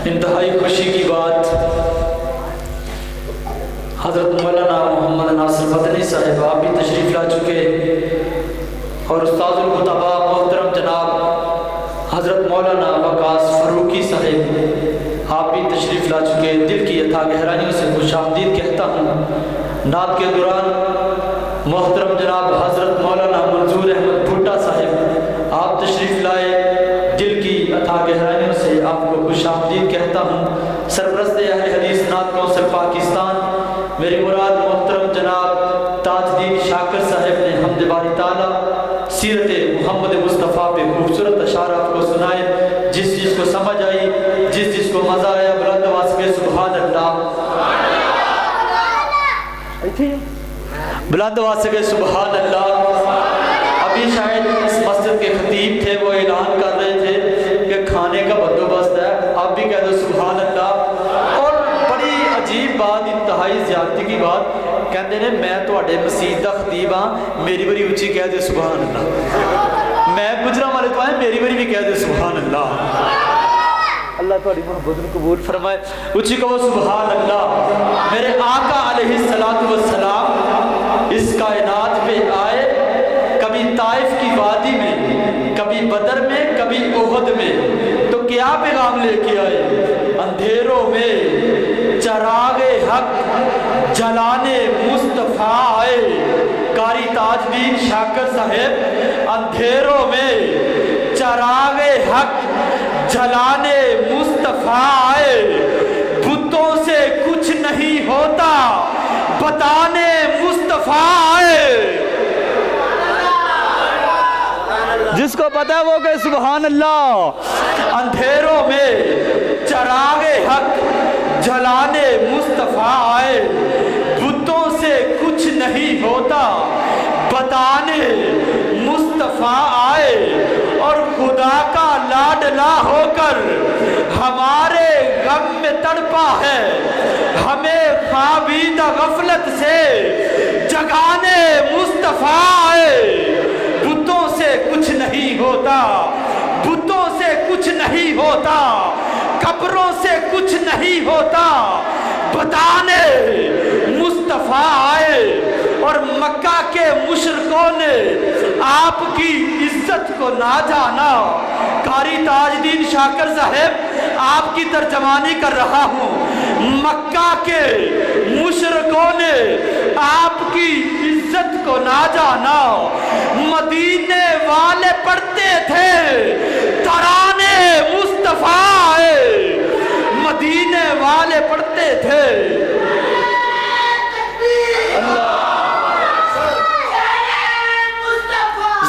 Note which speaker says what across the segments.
Speaker 1: انتہائی خوشی کی بات، حضرت مولانا محمد ناصر مدنی صاحب آپ بھی تشریف لا چکے، اور استاذ الخطباء محترم جناب حضرت مولانا وقاص فاروقی صاحب آپ بھی تشریف لا چکے۔ دل کی اتھا گہرائیوں سے خوش آمدید کہتا ہوں۔ نعت کے دوران محترم جناب حضرت مولانا منظور احمد بھٹا صاحب آپ تشریف لائے، دل کی اتھا گہرائیوں سے آپ کو خوش آمدید کہتا ہوں۔ سرپرست اہل حدیث نعت کونسل پاکستان میری مراد محترم جناب تاجدین شاکر صاحب نے حمد باری تعالیٰ سیرت محمد مصطفیٰ پہ خوبصورت اشعار آپ کو سنائے، جس چیز کو سمجھ آئی، جس چیز کو مزہ آیا، بلند آواز کے سبحان اللہ، بلند آواز سے سبحان اللہ۔ ابھی شاید اس مسجد کے خطیب تھے، وہ اعلان کر رہے تھے کہ کھانے کا بندوبست ہے، آپ بھی کہہ دو سبحان اللہ۔ اور بڑی عجیب بات، انتہائی زیادتی کی بات، کہتے ہیں میں تواڈے مسجد دا خطیب ہاں، میری بری اچھی کہہ دے سبحان اللہ۔ میں گجراں والے تو آئے، میری بری بھی کہہ دے سبحان اللہ۔ اللہ تواڈی محبت کو قبول فرمائے، اچھی کہو سبحان اللہ۔ میرے آقا علیہ السلام اس کائنات پہ آئے، کبھی طائف کی وادی میں، کبھی بدر میں، کبھی احد میں، تو کیا پیغام لے کے آئے؟ اندھیروں میں چراغ حق جلانے مصطفیٰ آئے۔ قاری تاجدین شاکر صاحب اندھیروں میں چراغ حق جلانے مصطفیٰ آئے، بتوں سے کچھ نہیں ہوتا بتانے مصطفیٰ آئے۔ جس کو پتہ ہے وہ کہ سبحان اللہ۔ اندھیروں میں چراغ حق جلانے مصطفیٰ آئے، بتوں سے کچھ نہیں ہوتا بتانے مصطفیٰ آئے، اور خدا کا لاڈلا ہو کر ہمارے غم میں تڑپا ہے، ہمیں خوابیدہ غفلت سے جگانے مصطفیٰ آئے۔ بتوں سے کچھ نہیں ہوتا، بتوں سے کچھ نہیں ہوتا، قبروں سے کچھ نہیں ہوتا بتانے مصطفیٰ آئے۔ اور مکہ کے مشرکوں نے آپ کی عزت کو نہ جانا۔ قاری تاجدین شاکر صاحب آپ کی ترجمانی کر رہا ہوں۔ مکہ کے مشرکوں نے آپ کی عزت کو نہ جانا، مدینے والے پڑھتے تھے ترانے مصطفیٰ آئے، مدینے والے پڑھتے تھے۔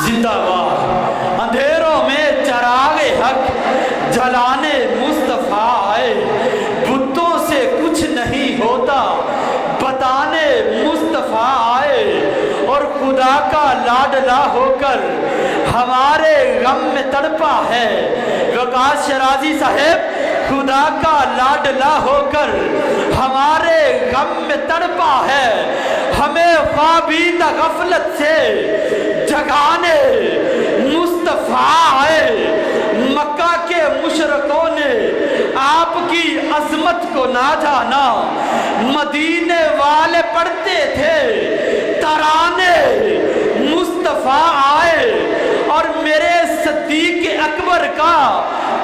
Speaker 1: زندہ باد۔ اندھیروں میں چراغ حق جلانے مصطفیٰ آئے، بتوں سے کچھ نہیں ہوتا بتانے مصطفیٰ آئے، اور خدا کا لاڈلا ہو کر ہمارے غم میں تڑپا ہے۔ وقاص شرازی صاحب خدا کا لاڈلا ہو کر ہمارے غم میں تڑپا ہے، ہمیں خوابیدہ غفلت سے جگانے مصطفیٰ آئے۔ مکہ کے مشرکوں نے آپ کی عظمت کو نہ جانا، مدینے والے پڑھتے تھے ترانے مصطفیٰ آئے، اور میرے صدیق اکبر کا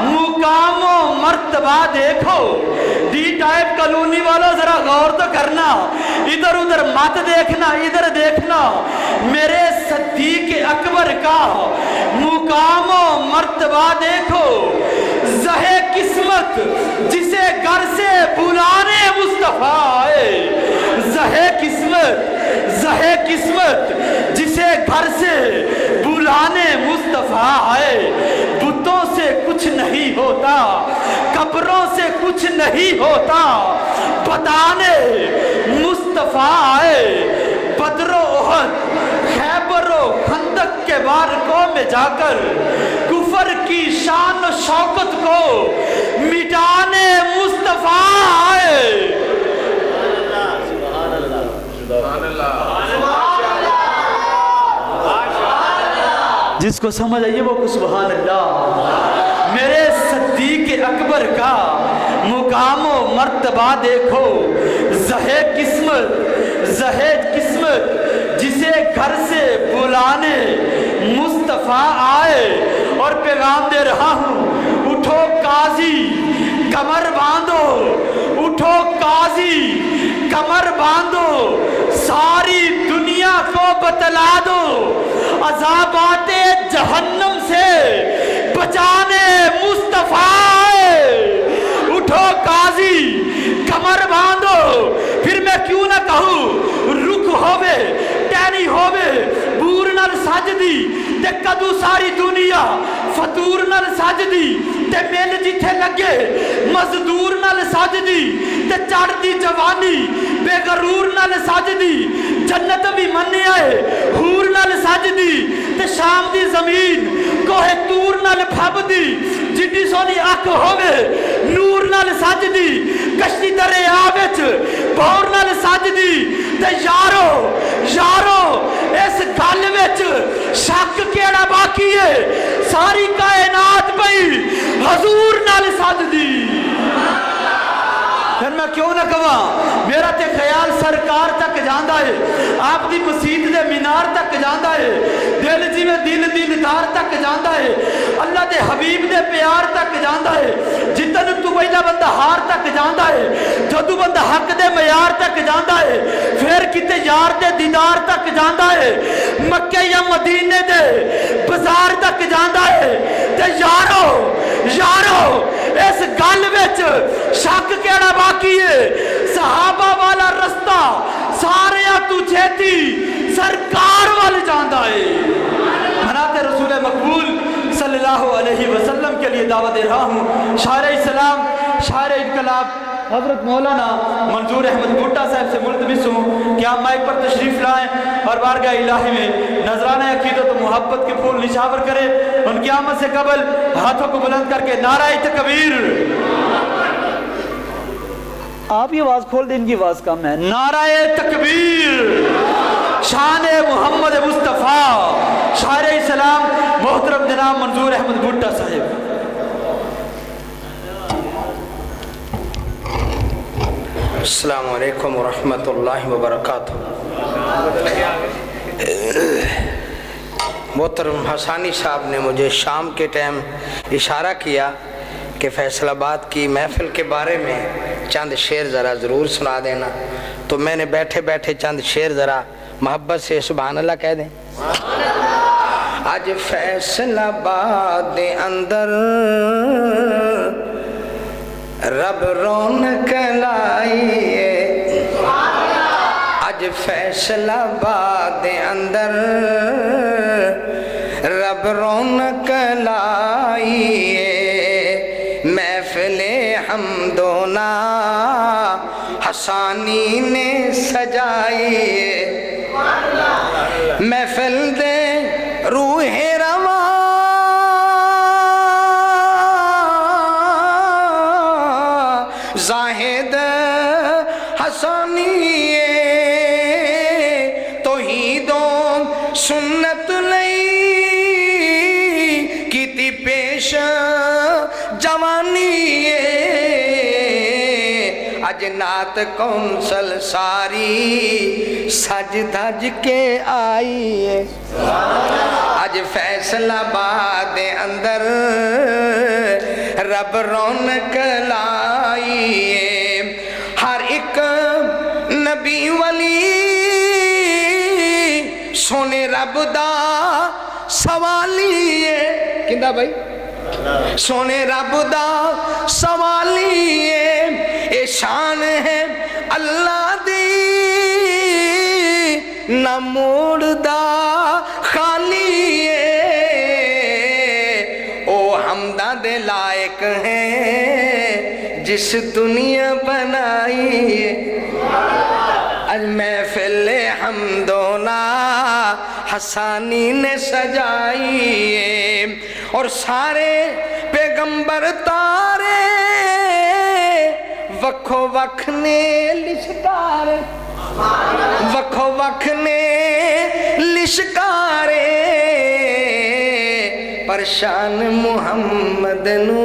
Speaker 1: مقام و مرتبہ دیکھو۔ ڈی ٹائپ کالونی والا ذرا غور تو کرنا، ادھر ادھر مت دیکھنا، ادھر دیکھنا۔ میرے صدیق اکبر کا مقام و مرتبہ دیکھو۔ زہے قسمت جسے گھر سے بلانے مصطفیٰ آئے، زہے قسمت جسے گھر سے بلانے مصطفیٰ آئے، بتوں سے کچھ نہیں ہوتا، قبروں سے کچھ نہیں ہوتا بتانے مصطفیٰ آئے۔ بدر و احد، خیبر و خندق کے بارکوں میں جا کر کفر کی شان و شوکت کو مٹانے مصطفیٰ آئے۔ جس کو سمجھ آئیے وہ کو سبحان اللہ۔ پیغمبر کا مقام و مرتبہ دیکھو، زہے قسمت جسے گھر سے بلانے مصطفیٰ آئے اور پیغام دے رہا ہوں، اٹھو قاضی کمر باندھو، اٹھو قاضی کمر باندھو، ساری دنیا کو بتلا دو عذابات جہنم سے بچانے مصطفیٰ، اٹھو قاضی کمر باندھو۔ پھر میں کیوں نہ کہوں رک ہووے ٹہنی ہووے بور نال سجدی تے کدو ساری دنیا فطور نال سجدی تے مل جتھے لگے مزدور نال سجدی تے چڑھدی جوانی بے غرور نال سجدی، جنت بھی منی آئے حور نال سجدی تے شام دی زمین کوہ تور نال پھبدی، جڈی سونی اکھ ہووے نور نال سجدی، کشتی دریا وچ بور نال سجدی تے یارو اس گل وچ شک کیڑا باقی ہے، ساری کائنات پئی حضور نال سجدی۔ پھر میں کیوں نہ کہاں میرا تے خیال سرکار تک جاندا ہے، آپ دی مسجد دے مینار تک جاندا ہے، دل جی میں دلدار تک جاندا ہے، اللہ دے حبیب دے پیار تک جاندا ہے، جتن تو پہلا بندہ ہار تک جاندا ہے، جدو بندہ حق دے معیار تک جاندا ہے، پھر کتے یار دے دیدار تک جاندا ہے، مکے یا مدینے دے بازار تک جاندا ہے، تے یارو اس گل وچ شک کیڑا باقی ہے، صحابہ والا رستہ سارے تو چھیتی سرکار وال جاندا ہے۔ منات رسول مقبول صلی اللہ علیہ وسلم کے لیے دعوت دے رہا ہوں، شاعر اسلام شاعر انقلاب حضرت مولانا منظور احمد بھٹا صاحب سے ملتمس ہوں کہ آپ مائک پر تشریف لائیں اور بارگاہ الہی میں نذرانہ عقیدت و محبت کے پھول نشاور کریں۔ ان کی آمد سے قبل ہاتھوں کو بلند کر کے نعرہ تکبیر، آپ یہ آواز کھول دیں، ان کی آواز کم ہے، نعرہ تکبیر، شان محمد مصطفیٰ، شاعر اسلام محترم جناب منظور احمد بھٹا صاحب۔
Speaker 2: السلام علیکم ورحمۃ اللہ وبرکاتہ۔ محترم حسانی صاحب نے مجھے شام کے ٹائم اشارہ کیا کہ فیصل آباد کی محفل کے بارے میں چند شعر ذرا ضرور سنا دینا، تو میں نے بیٹھے بیٹھے چند شعر ذرا محبت سے سبحان اللہ کہہ دیں۔ آج فیصل آباد اندر رب رونق لائیے، آج فیصل آباد اندر رب رونق لائیے، محفل حمد و نا حسانی نے سجائیے، محفل دے روح رواں زاہد حسانی توحید و سنت لئی کیتی پیش جوانی، اج نعت کونسل ساری سج دھج کے آئی ہے، اج فیصل آباد اندر رب رونق لائیے، ہر ایک نبی ولی سونے رب دا سوالی ہے، کہندا بھائی سونے رب دا سوالی ہے، اے شان ہے اللہ دی نہ موڑ دا خالی ہے، او حمدہ دے لائق ہیں جس دنیا بنائی ہے، اج محفل حمد و نا حسانی نے سجائی ہے، اور سارے پیغمبر تارے وکھو وکھ نے لشکارے، وکھو وکھ نے لشکارے، پرشان محمد نو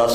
Speaker 1: 10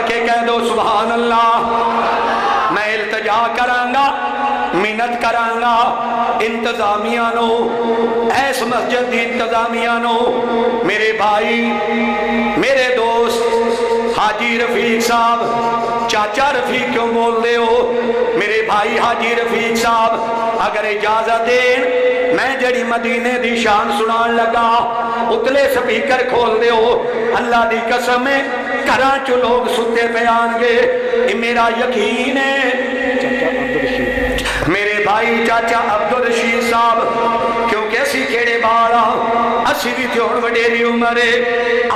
Speaker 3: کر کے کہہ دو سبحان اللہ۔ میں التجا کرانگا، منت کرانگا انتظامیہ نو، ایس مسجد دی انتظامیہ نو، میرے بھائی میرے دوست حاجی رفیق صاحب، چاچا رفیق کیوں بول دے ہو، میرے بھائی حاجی رفیق صاحب اگر اجازت دین میں جڑی مدینے دی شان سنان لگا اتلے سپیکر کھول دے ہو، اللہ دی قسم ہے گھراں چو لوگ ستے پہ آن گے، یہ میرا یقین ہے۔ میرے بھائی چاچا عبدالرشید صاحب کیونکہ اسی کیڑے بارا اسی بھی تھوڑ وڈیری عمرے،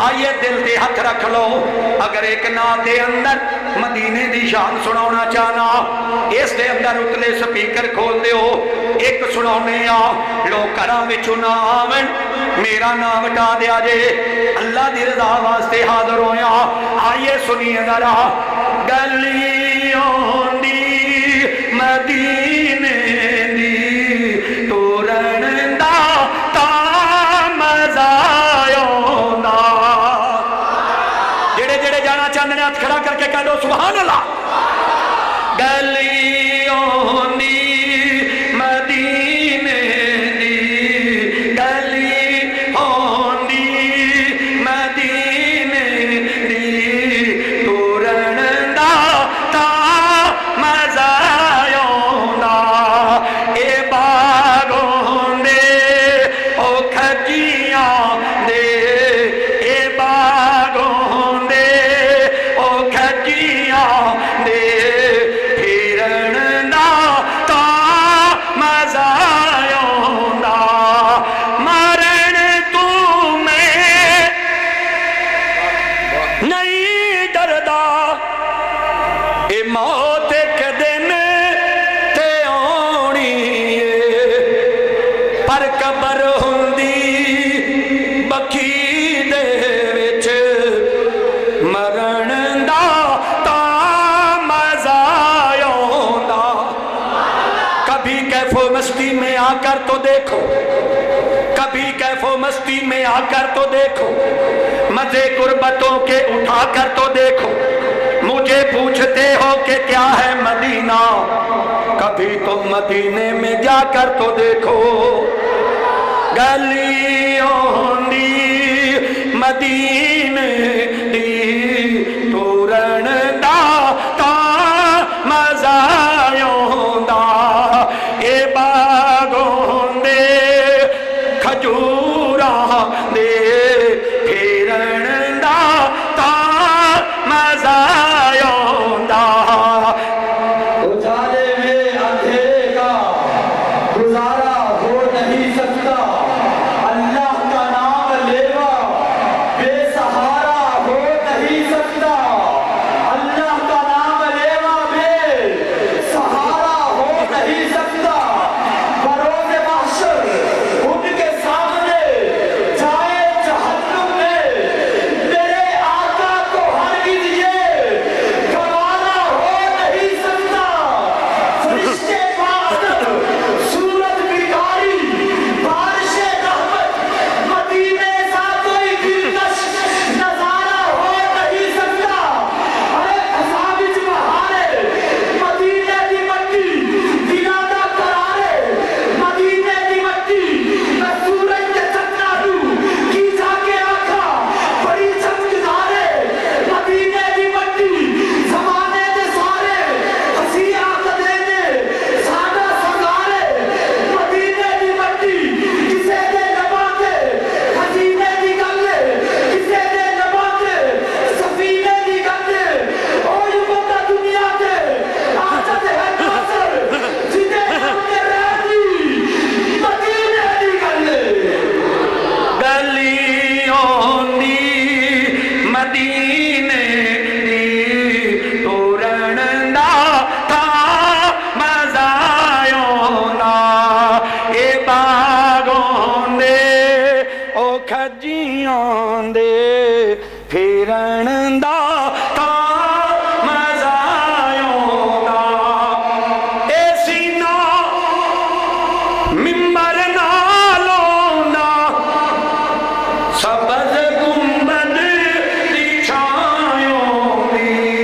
Speaker 3: آئیے دل دے ہاتھ رکھ لو، اگر ایک نات دے اندر مدینے دی شان سناونا چاہنا اس دے اندر اتلے سپیکر کھول دے ہو، ایک سناونے آ لوگ کراں وچوں نہ آون، میرا نام اٹھا دیا جے، اللہ دی رضا واسطے حاضر ہویا، آئیے سنیے ذرا۔ گلیوں دی مدینے دی تورن دا تا مزہ آوندا، جڑے جڑے جانا چاہندے نے ہاتھ کھڑا کر کے کہہ دو سبحان اللہ۔ گلیوں دی مدینے دی، گلیوں دی مدینے دی تورن دا تا مزہ آوندا، اے باغوں دے او کھجیاں دے، اے باغوں دے او کھجیاں دے پھرن دا تا مزہ آوندا، مرن تو میں نہیں ڈردا، اے موت ایک دن تے آنی ہے، پر قبر ہوندی بکی دے وچ، مرن دا تا مزہ آوندا۔ کبھی کیف و مستی میں آ کر تو دیکھو، کبھی کیف و مستی میں آ کر تو دیکھو، مزے غربتوں کے اٹھا کر تو دیکھو، مجھے پوچھتے ہو کہ کیا ہے مدینہ، کبھی تم مدینے میں جا کر تو دیکھو۔ گلیوں دی مدینے دی تورن دا تا مزہ آوندا، اے باغوں دے کھجوراں دے پھرن دا تا مزہ آوندا۔
Speaker 1: اجالے میں اندھیرے کا گزارا ہو نہیں سکتا، اللہ کا نام لیوا بے سہارا ہو نہیں سکتا، اللہ کا نام لیوا بے سہارا ہو نہیں سکتا، بروز محشر ان کے سامنے جائے جہنم میں میرے آقا کو ہرگز یہ گوارا ہو نہیں سکتا، فرشتے معذب سورج بیکاری بارش رحمت مدینے سا کوئی دلکش نظارہ ہو نہیں سکتا، ارے خسابج بہارے مدینے دی مٹی دلادہ کرارے مدینے دی مٹی، میں سورج کے چکرالو کی جا کے آکھا بڑی چمکدارے مدینے دی مٹی، زمانے دے سارے ہسی آقدے نے سادہ سنگارے مدینے دی مٹی، کسے دے نباتے خزینے دی گلے، کسے دے نباتے سفینے دی گلے، اوہ بتا دنیا دے آجد ہے ناصر جدے ہم نے رہنی مدینے دی گلے۔
Speaker 3: گلیوں دی مدینے دی تورن دا تا مزہ آوندا، اے باغوں دے او کھجیاں دے پھرن دا تا مزہ آوندا، اے سینہ ممبر نالوں دا سبز گنبد دی چھایوں دی،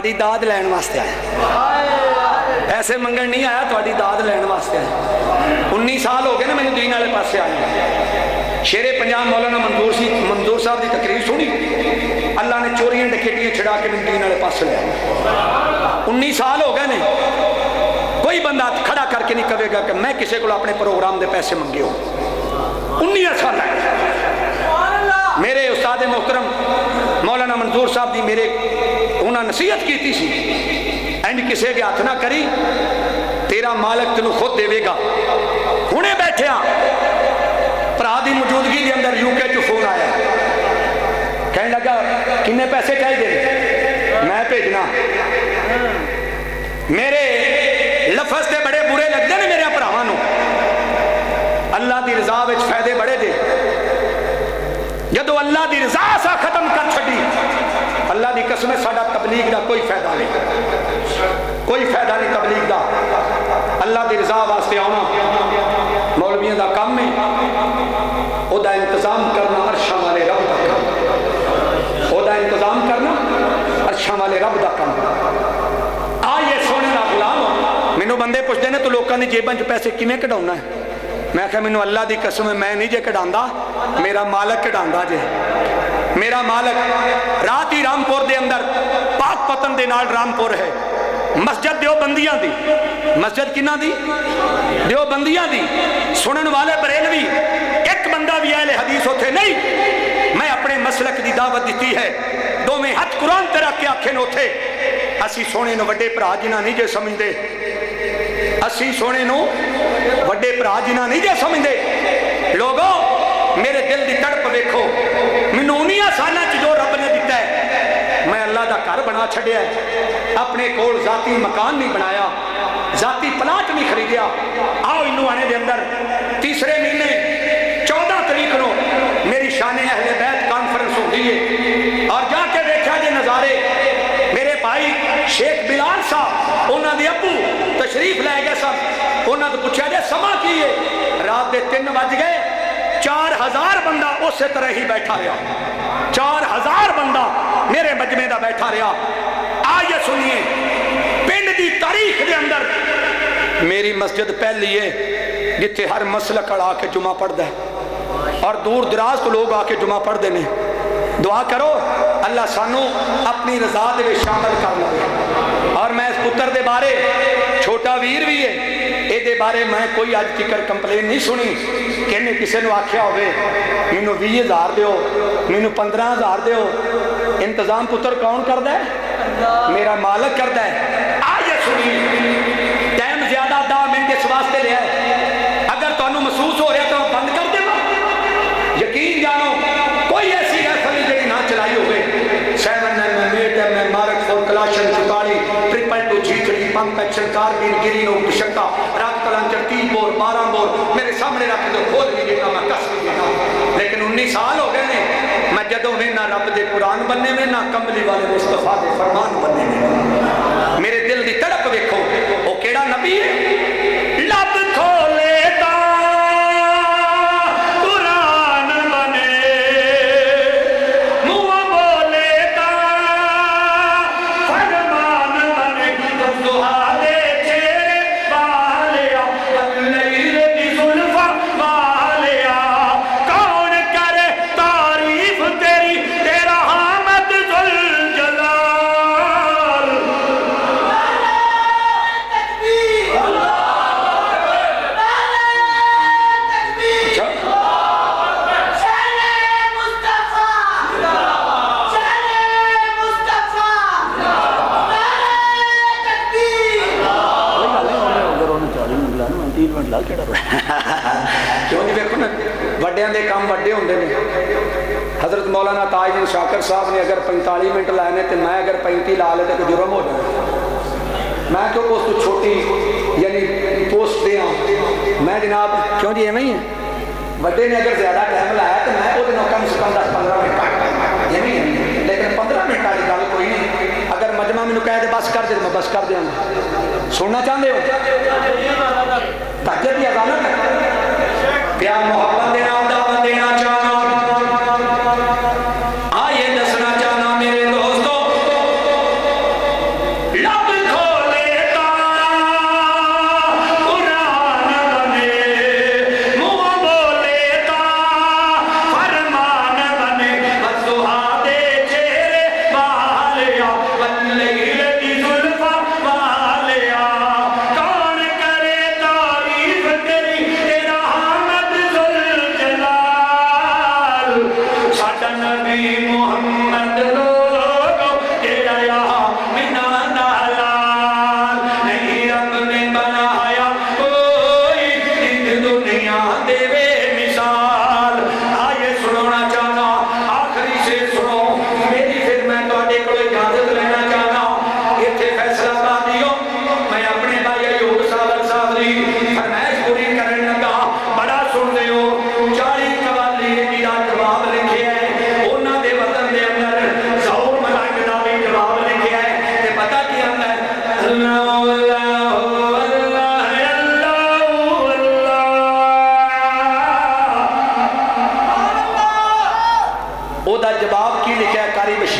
Speaker 3: تہاڈی داد لین واسطے آیا، پیسے منگن نہیں آیا، تہاڈی داد لین واسطے آیا۔ 19 سال ہو گئے نا میں دین والے پاسے آیا۔ شیر پنجاب مولانا منظور صاحب کی تقریر سنی، اللہ نے چوریاں ڈکیٹیاں چھڑا کے میں دین والے پاسے لیا۔ 19 سال ہو گئے نے، کوئی بندہ کھڑا کر کے نہیں کہے گا کہ میں کسی کو اپنے پروگرام دے پیسے منگے ہو۔ 19 سال ہے۔ میرے استاد محترم مولانا منظور صاحب دی میرے انہاں نصیحت کیتی سی، اینڈ کسے کے ہاتھ نہ کری، تیرا مالک تینوں خود دے گا۔ ہنے بیٹھے ہاں، بھرا دی موجودگی دے اندر یو کے چ فون آیا، کہنے لگا کنے پیسے چاہیے، میں بھیجنا۔ میرے لفظ تے بڑے برے لگتے ہیں میرے بھراواں نوں، اللہ دی رضا وچ فائدے بڑے دے۔ جدو اللہ دی رضا سا ختم کر چھڈی، اللہ دی قسم ساڈا تبلیغ دا کوئی فائدہ نہیں، کوئی فائدہ نہیں تبلیغ دا۔ اللہ دی رضا واسطے آنا مولویوں دا کام ہے، او دا انتظام کرنا عرشاں والے رب دا کام، او دا انتظام کرنا عرشاں والے رب دا کام۔ آئیے سونے دا غلام، مینوں بندے پوچھتے ہیں تو لوکاں دی جیباں چ پیسے کیویں کڈاونا ہے؟ میں کہا مینوں اللہ دی قسم ہے میں نہیں جے کڈاندا، میرا مالک کڈاندا جے۔ میرا مالک رات ہی رامپور دے اندر پاک پتن دے نال رامپور ہے، مسجد دیوبندیاں دی، مسجد کنہ دی؟ دیوبندیاں دی۔ سنن والے بریلوی ایک بندہ بھی اہل حدیث ہوتے نہیں، میں اپنے مسلک دی دعوت دیتی ہے، دو میں ہاتھ قرآن تے رکھ کے آکھے نوتھے اسی سونے نو وڈے بھرا جنہ نہیں جے سمجھدے، اسی سونے نو وڈے بھرا جنہ نہیں جے سمجھدے۔ لوگوں میرے دل دی تڑپ ویکھو، مینوں 19 سالاں چ جو رب نے دیتا ہے، میں اللہ دا گھر بنا چھڈیا ہے، اپنے کول ذاتی مکان نہیں بنایا، ذاتی پلاٹ نہیں خریدیا۔ آؤ انو آنے دے اندر تیسرے مہینے 14 تاریخ نو میری شان اہل بیت کانفرنس ہوتی ہے، اور جا کے دیکھا جے نظارے، میرے بھائی شیخ بلال صاحب انہاں دے ابو تشریف لے گئے سب، انہاں تو پوچھا جے سما کی ہے، رات دے 3 بج گئے، 4000 بندہ اسی طرح ہی بیٹھا رہا، 4000 بندہ میرے مجمع دا بیٹھا رہا۔ آئیے سنیے، پنڈ دی تاریخ دے اندر میری مسجد پہلی ہے جتھے ہر مسلک آ کے جمعہ پڑھدا ہے، اور دور دراز تو لوگ آ کے جمعہ پڑھ دینے۔ دعا کرو اللہ سانو اپنی رضا دے شامل کر لے۔ اور میں اس پتر دے بارے، چھوٹا ویر بھی ہے، اے دے بارے میں کوئی اج تک کمپلین نہیں سنی کہ نے کسی نے آکھیا ہوئے مینوں 20,000 دیو، مینوں 15,000 دیو۔ انتظام پتر کون کردا ہے؟ میرا مالک کردا ہے۔ آئیے سنیے، ٹائم زیادہ 10 منٹ اس واسطے لیا ہے، اگر تانوں محسوس ہو رہا تو بند کر دے، یقین جانو کوئی ایسی رائفل جڑی نہ چلائی ہوئے، 7mm 8mm مارک فور کلاشن 44 3.2 G3 پمپ ایکشن کاربین گرین اور شکا رات کلانچر 3 بور 12 بور میرے سامنے رکھ دو، کھول بھی دینا، میں کس بھی دینا۔ لیکن 19 سال ہو گئے نے، میں جدوں میں نہ رب دے قرآن بننے میں، نہ کملی والے مصطفیٰ دے فرمان بننے میں۔ میرے دل دی تڑپ ویکھو، وہ کیڑا نبی ہے؟ لب کھولے تا قرآن بنے، منہ بولے تا فرمان بنے، دہا دے چہرے والیا، اللیل دی زلفا والیا، کون کرے تعریف تیری، تیرا حامد ذوالجلال۔ کیوں نہیں دیکھو نا، وڈیاں دے کام وڈے ہوندے نے۔ حضرت مولانا تاج الدین شاکر صاحب نے اگر 45 منٹ لائے نے تو میں اگر 35 لا لے تو جرم ہو جائے۔ میں کیوں پوسٹ چھوٹی یعنی پوسٹ دے ہاں، میں جناب کیوں جی ایویں ہی ہے، وڈے نے اگر زیادہ ٹائم لایا تو میں وہ دنوں کم سے کم 10-15 منٹ کٹ ایویں ہے، لیکن 15 منٹ والی گل کوئی نہیں۔ اگر مجمع مینوں کہے دے بس کر دے میں بس کر دیاں گا۔ سننا چاہتے ہو؟ تہجد کی اذان ہے، پیار محبت دینا دعوت دینا چاہنا، آئیے دسنا چاہنا میرے دوستو،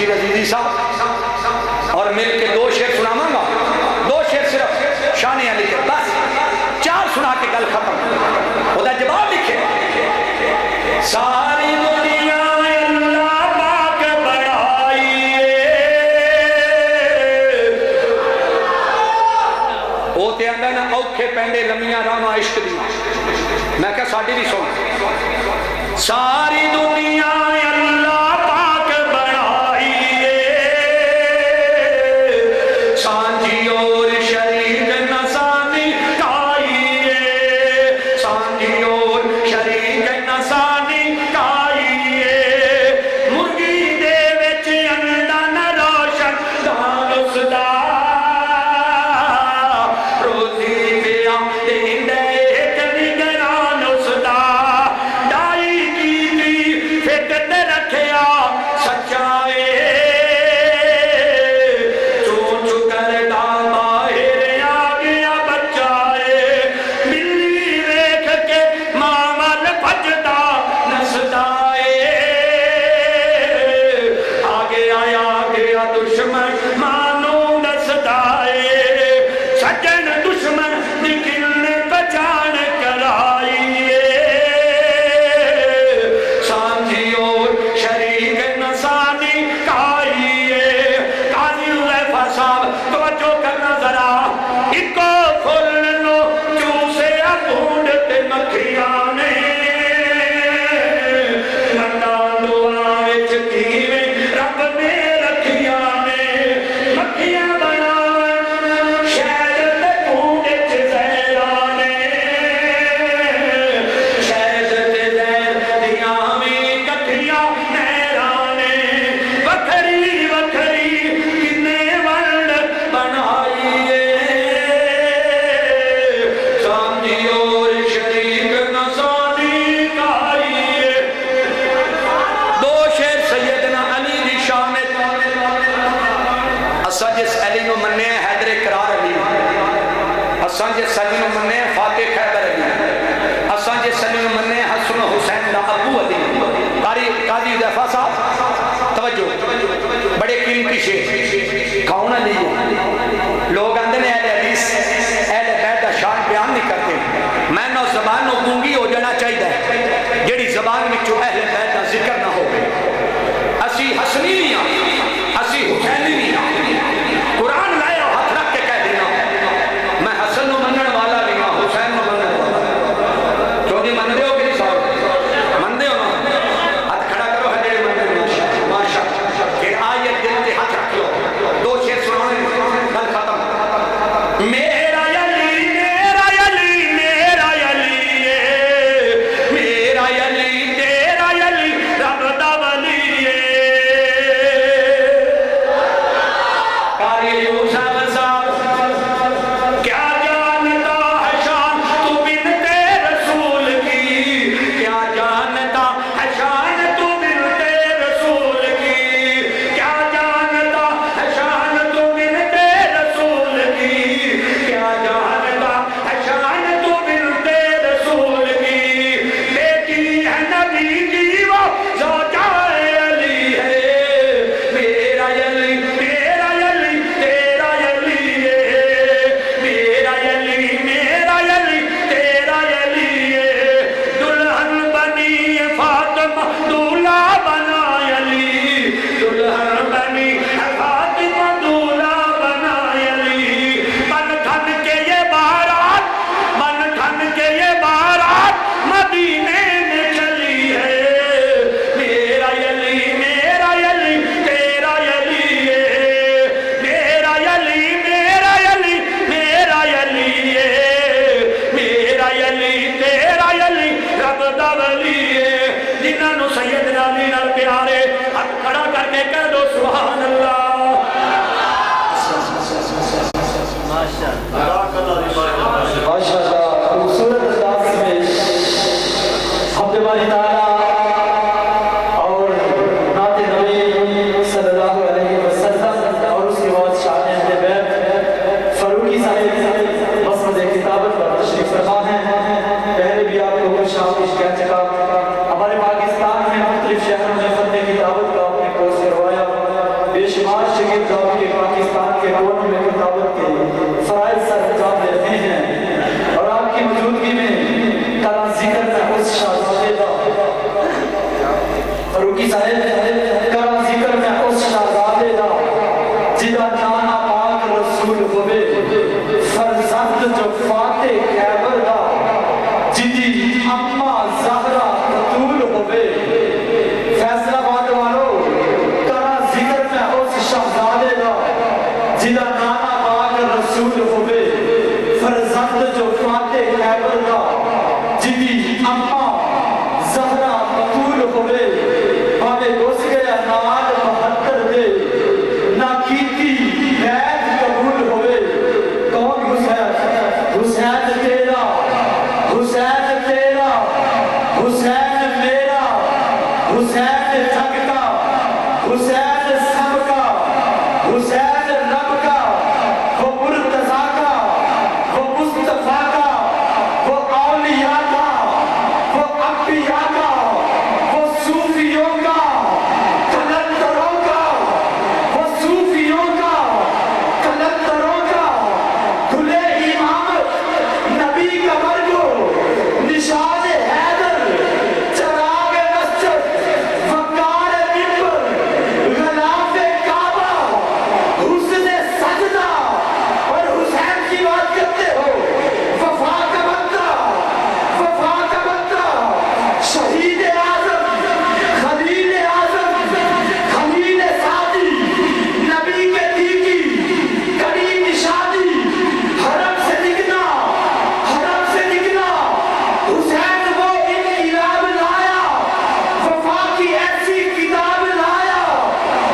Speaker 3: بشیر عزیزی صاحب اور مل کے 2 شعر سناواں گا 2 شعر صرف شان علی کے بس 4 سنا کے گل ختم خدا جواب لکھے ساری دنیا اللہ پاک بڑھائیے وہ تے آندا نا اوکھے پینڈے لمیاں راواں عشق دی میں کہا ساڈی بھی سن ساری دنیا اللہ پاک بڑھائیے سانجی اور شریک نسانی کائیے سانجی اور شریک نسانی کائیے مرغی دے وچ انڈا نہ روشن دان اس دا روزی پیا دیندا ایک نگران اس دا ڈائی کیتی فکر رکھیا سچائے چون کردا باہر آ گیا بچائے بلی ویکھ کے مامل بھجدا نسدا آ گیا دشمن مانو نسدا سجن دشمن نکل پہچان کرائیے سانجی اور شریک نسانی کائیے قاضی حذیفہ صاحب توجہ کرنا ذرا اکو پھل نو چوسے ڈھونڈتے مکھیاں نے منڈا دعا وچ کیویں رب نے رکھیاں نے مکھیاں بنا شہد تے ڈھونڈ چ زہراں نے شہد تے زہر دیاں وی کٹھیاں نہراں نے وکھری وکھری کنے ونڈ بنائیے سانجی اور شریک نسانی کائیے 2 شعر سیدنا علی دی شان اساں جس علی نو مننے حیدر کرار علی اساں جس علی نو مننے فاتح خیبر علی اساں جس علی نو مننے حسن حسین دا ابو علی قاضی حذیفہ صاحب توجہ بڑے قیمتی شعر کون علی ہے لوگ آندے نے اہل حدیث اہل بیت دا شان بیان نہیں کرتے میں نو زبان نو گونگی ہو جانا چاہیے جیڑی زبان وچوں اہل بیت دا ذکر نہ ہوے اسی حسنی نہیں ہاں اسی حسینی نہیں ہاں قرآن لائے اور ہاتھ رکھ کے کہہ دینا میں حسن نو منن والا نہیں ہاں حسین نو منن والا چودی من دے ہو کہ نہیں صاحب من دے ہو نا ہاتھ کھڑا کرو ہے جیڑے من دے ماشاء کہ آیت دل تے ہاتھ رکھ لو 2 شعر سنانے گل ختم میرا علی میرا علی میرا علی میرا علی تیرا علی رب دا ولی قاری یوسف صاحب کیا جانتا ہے شان تو بنت رسول کی کیا جانتا ہے شان تو بنت رسول کی کیا جانتا ہے شان تو بنت رسول کی کیا جانتا ہے شان تو بنت رسول کی بیٹی ہے نبی کی وہ زوجہ علی ہے میرا علی میرا علی تیرا علی ہے میرا علی میرا علی تیرا علی ہے دلہن بنی فاطمہ دولہا بنا علی دلہن بنی فاطمہ دولہا بنا علی بن ٹھن کے یہ بارات بن ٹھن کے یہ بارات مدینے میں چلی ہے میرا علی میرا علی تیرا علی ہے میرا علی میرا علی میرا علی ہے میرا علی تیرا علی رب دا ولی ہے جنہاں نو سیدنا علی نال پیارے ہاتھ کھڑا کر کے کہہ دو سبحان اللہ
Speaker 1: ماشاءاللہ خوبصورت انداز میں حمد باری تعالیٰ اور نعت نبی صلی اللہ علیہ وسلم اور اس کے بعد شان اہل بیت فاروقی صاحب مسند کتابت پر تشریف فرما ہیں پہلے بھی آپ کو کچھ آپ کہہ چکا ہمارے پاکستان میں مختلف شہروں میں فتح کی دعوت حسین تیرا، حسین تیرا، حسین میرا، حسین جگ کا، حسین سب کا، حسین رب کا، وہ مرتضیٰ کا، وہ مصطفیٰ کا، وہ اولیاء کا، وہ انبیاء کا، وہ صوفیوں کا، کلندروں کا، وہ صوفیوں کا، کلندروں کا، دھلے امامت نبی قبر کو، نشان حیدر، چراغ مسجد، وقار منبر، غلاف کعبہ، حسن سجدہ، اور حسین کی بات کرتے ہو، وفا کا بندہ، وفا کا بندہ، شہید اعظم، خلیل اعظم، خلیل سعدی، نبی کے دیکی، کڑی نشانی، حرم سے نکلا، حرم سے نکلا، حسین وہ انقلاب لایا، وفا کی ایسی کتاب لایا،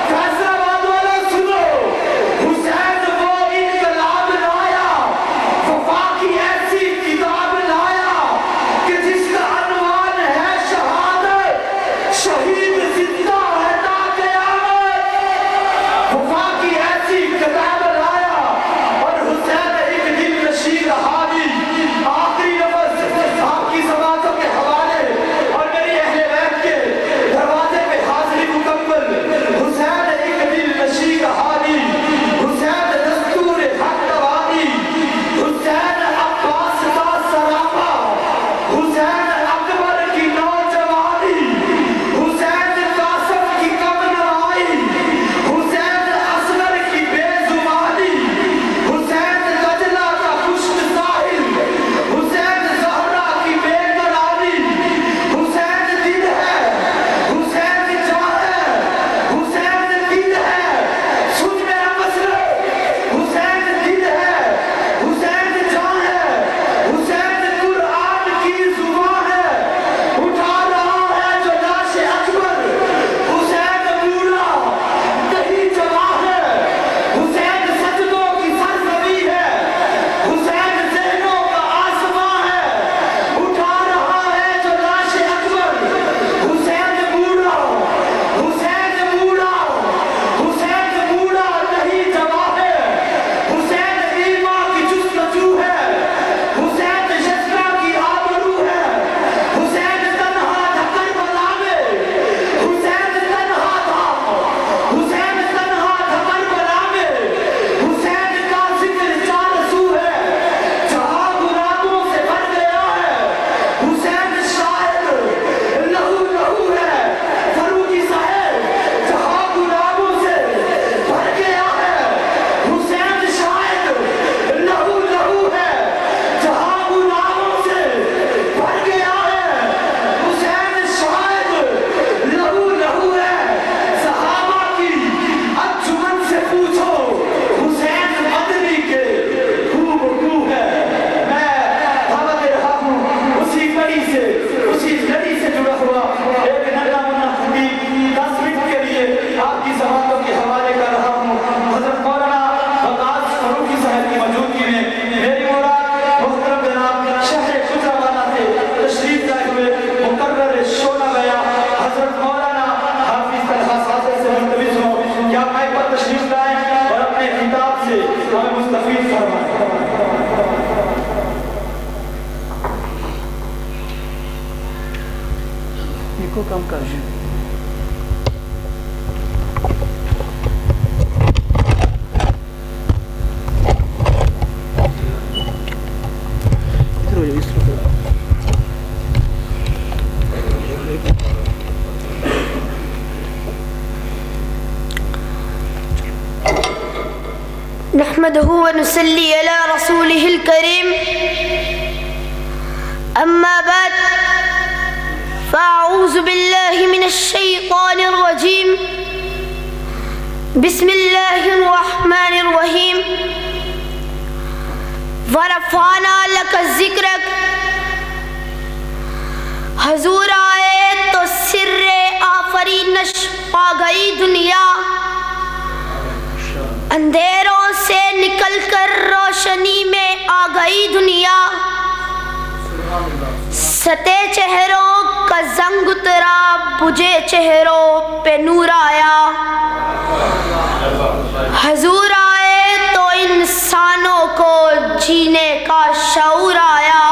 Speaker 1: فیصلہ باد والا سنو، حسین وہ انقلاب لایا، وفا کی ایسی کتاب لایا کہ جس کا عنوان ہے شہادت، شہید زندہ ہے تا قیامت، وفا کی ایسی کتاب لایا، اور حسین ایک دل نشین حامی، آخری لفظ آپ کی سماعتوں کے حوالے اور میری اہل بیت کے دروازے پہ حاضری مکمل، حسین ایک دل نشین حامی، حسین دستور حق نوانی، حسین عباس کا سراپا، حسین اکبر کی نوجوانی، حسین قاسم کی کم نوائی، حسین اصغر کی بے زبانی، حسین دجلہ کا خشک ساحل، حسین زہرا کی بے قراری، حسین دل ہے، حسین جان ہے، حسین دل ہے، سن میرا مسئلہ، حسین دل ہے، حسین جان ہے، حسین قرآن کی زبان ہے، اٹھا رہا ہے جو لاش اکبر، حسین بوڑھا نہیں جوان ہے، حسین سجدوں کی سرزمین ہے، حسین ذہنوں کا آسمان ہے، اٹھا رہا ہے جو لاش اکبر، حسین بوڑھا، حسین بوڑھا، حسین بوڑھا نہیں جوان ہے، حسین ایمان کی جستجو ہے، حسین یشکا کی آبرو ہے، حسین تنہا تھا کربلا میں، حسین تنہا تھا، حسین تنہا تھا کربلا میں، حسین کا ذکر چار سو ہے، جہاں غلاموں سے بھر گیا ہے، حسین شاید لہو لہو ہے، فاروقی صاحب جہاں غلاموں سے بھر گیا ہے، حسین شاید لہو لہو ہے، جہاں غلاموں سے بھر گیا ہے، حسین شاید لہو لہو ہے، صحابہ کی انجمن سے پوچھو، حسین مدنی کے خوب خو ہے، میں دعوت دے رہا ہوں اسی کڑی سے، اسی لڑی سے جڑا ہوا ایک ننھا منا خطیب 10 منٹ کے لیے آپ کی سماعتوں کے حوالے کر رہا ہوں، حضرت مولانا وقاص فاروقی صاحب کی موجودگی میں میری مراد محترم جناب شہر گجرانوالہ سے تشریف لائے ہوئے مقرر شعلہ بیان حضرت مولانا حافظ طلحہ صادق سے ملتمس ہوں کہ آپ مائک پر تشریف لائیں اور اپنے خطاب سے ہمیں مستفید فرمائیں۔ کو کم کر
Speaker 4: نحمده ونصلي على رسوله الكريم أما بعد فأعوذ بالله من الشيطان الرجيم بسم الله الرحمن الرحيم ورفعنا لك ذکرک حضور آئے تو سر آفرینش پا گئی دنیا، اندھیروں سے نکل کر روشنی میں آ گئی دنیا، ستے چہروں کا زنگ اترا، بجھے چہروں پہ نور آیا۔ حضور آئے تو انسانوں کو جینے کا شعور آیا۔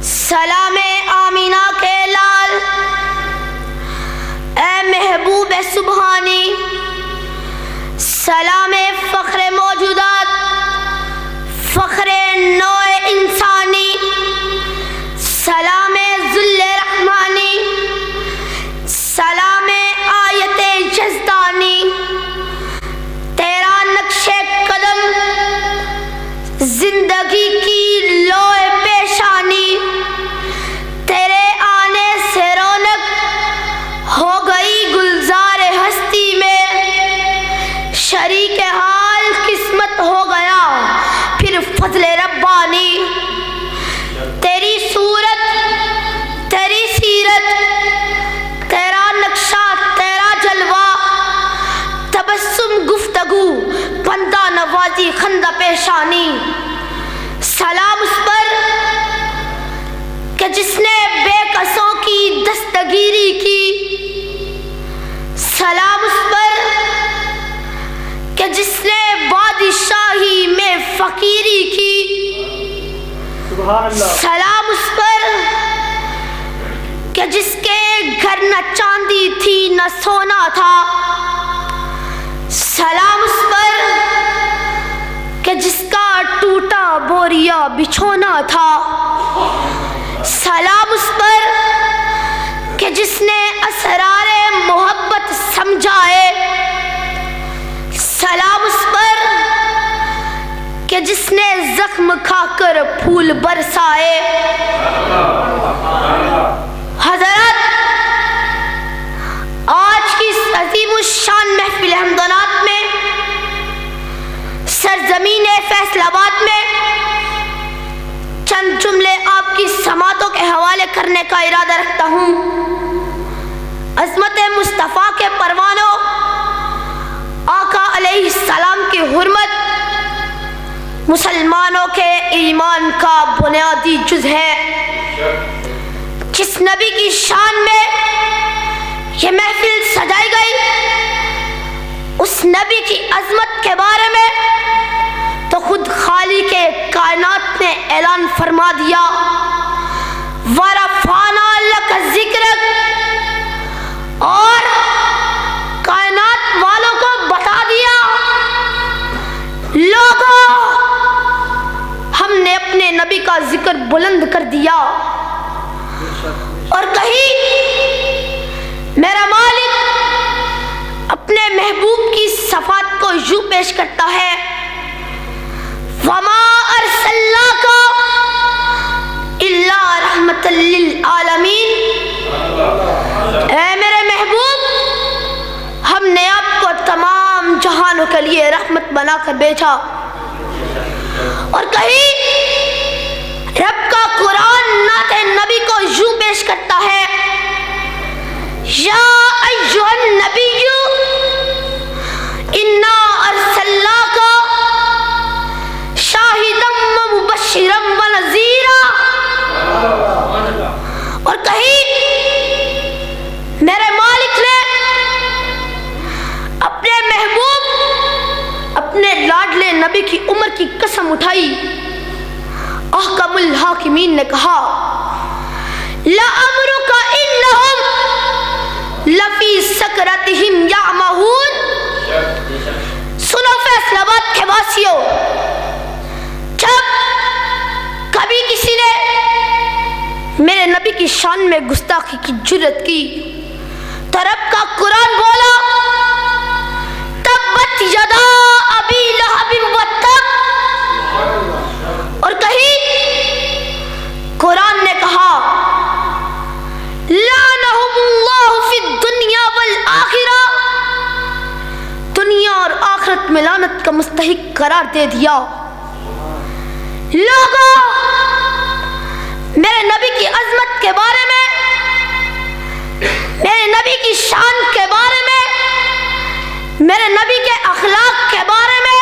Speaker 4: سلام آمینہ کے لال، اے محبوب سبحانی، سلام فخر موجودات، فخر نوع انسانی، سلام ذل رحمانی، سلام آیت یزدانی، تیرا نقش قدم زندگی کی لوح پیشانی، تیرے آنے سے رونق ہو گئی گلزار ہستی میں، شریک حال قسمت ہو گیا پھر فضل ربانی۔ تیری صورت، تیری سیرت، تیرا نقشہ، تیرا جلوہ، تبسم گفتگو، بندہ نوازی، خندہ پیشانی، سلام اس پر کہ جس نے بے کسوں کی دستگیری کی، سلام اس پر کہ جس نے بادشاہی میں فقیری کی، سلام اس پر کہ جس کے گھر نہ چاندی تھی نہ سونا تھا، سلام اس پر کہ جس کا ٹوٹا بوریا بچھونا تھا، سلام اس پر کہ جس نے اسرار محبت سمجھائے، سلام اس پر کہ جس نے زخم کھا کر پھول برسائے۔ حضرات، آج کی اس عظیم الشان محفل حمد و نعت میں، سرزمین فیصل آباد میں چند جملے آپ کی سماعتوں کے حوالے کرنے کا ارادہ رکھتا ہوں۔ عظمت مصطفیٰ کے پروانوں، آقا علیہ السلام کی حرمت مسلمانوں کے ایمان کا بنیادی جز ہے۔ جس نبی کی شان میں یہ محفل سجائی گئی، اس نبی کی عظمت کے بارے میں تو خود خالق کائنات نے اعلان فرما دیا، وَرَفَعْنَا لَكَ ذِكْرَكَ، اور کائنات والوں کو بتا دیا، لوگوں ہم نے اپنے نبی کا ذکر بلند کر دیا۔ اور کہیں میرا مالک اپنے محبوب کی صفات کو یوں پیش کرتا ہے، وَمَا أَرْسَلْنَاكَ إِلَّا رَحْمَةً لِّلْعَالَمِينَ، اے میرے محبوب، ہم نے آپ کو تمام جہانوں کے لیے رحمت بنا کر بھیجا۔ اور کہیں رب کا قرآن نعت نبی کو یوں پیش کرتا ہے، یا ایھا النبی انا ارسلناک شاہدا ومبشرا ونذیرا۔ اور کہیں میرے مالک نے اپنے محبوب، اپنے لاڈلے نبی کی عمر کی قسم اٹھائی، احکم الحاکمین نے کہا، لَعَمْرُكَ إِنَّهُمْ لَفِي سَكْرَتِهِمْ يَعْمَهُونَ۔ سنو فیصل آباد کے واسیوں، جب کبھی کسی نے میرے نبی کی شان میں گستاخی کی جرت کی تو رب کا قرآن بولا، تبت یدا ابی لہب وتب۔ اور کہیں قرآن نے کہا، لعنہم اللہ فی الدنیا والآخرہ، دنیا اور آخرت میں لعنت کا مستحق قرار دے دیا۔ لوگوں، میرے نبی کی عظمت کے بارے میں، میرے نبی کی شان کے بارے میں، میرے نبی کے اخلاق کے بارے میں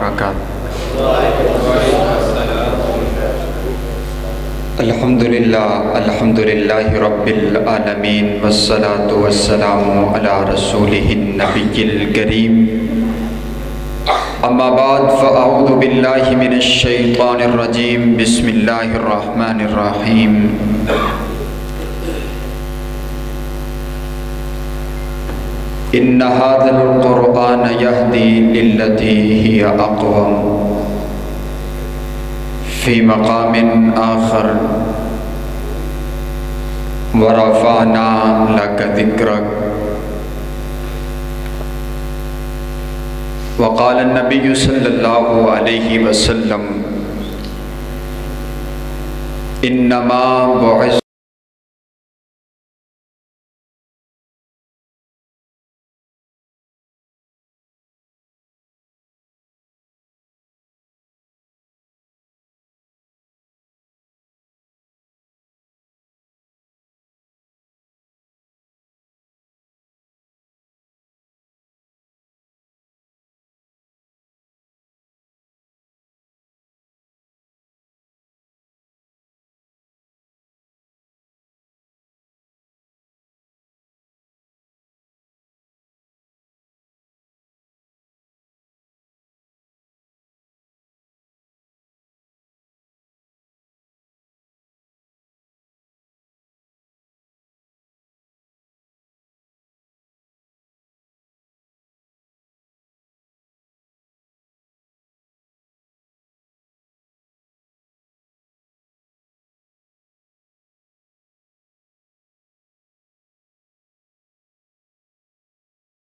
Speaker 5: وبرکاتہ۔ الحمدللہ رب العالمین والصلاة والسلام علی رسولہ النبی الکریم، اما بعد فاعوذ باللہ من الشیطان الرجیم، بسم اللہ الرحمن الرحیم۔ ان هذا القرآن يهدي للتي هي اقوم، في مقام آخر ورفعنا لك ذكرك۔ وقال النبي صلى الله عليه وسلم انما بعثت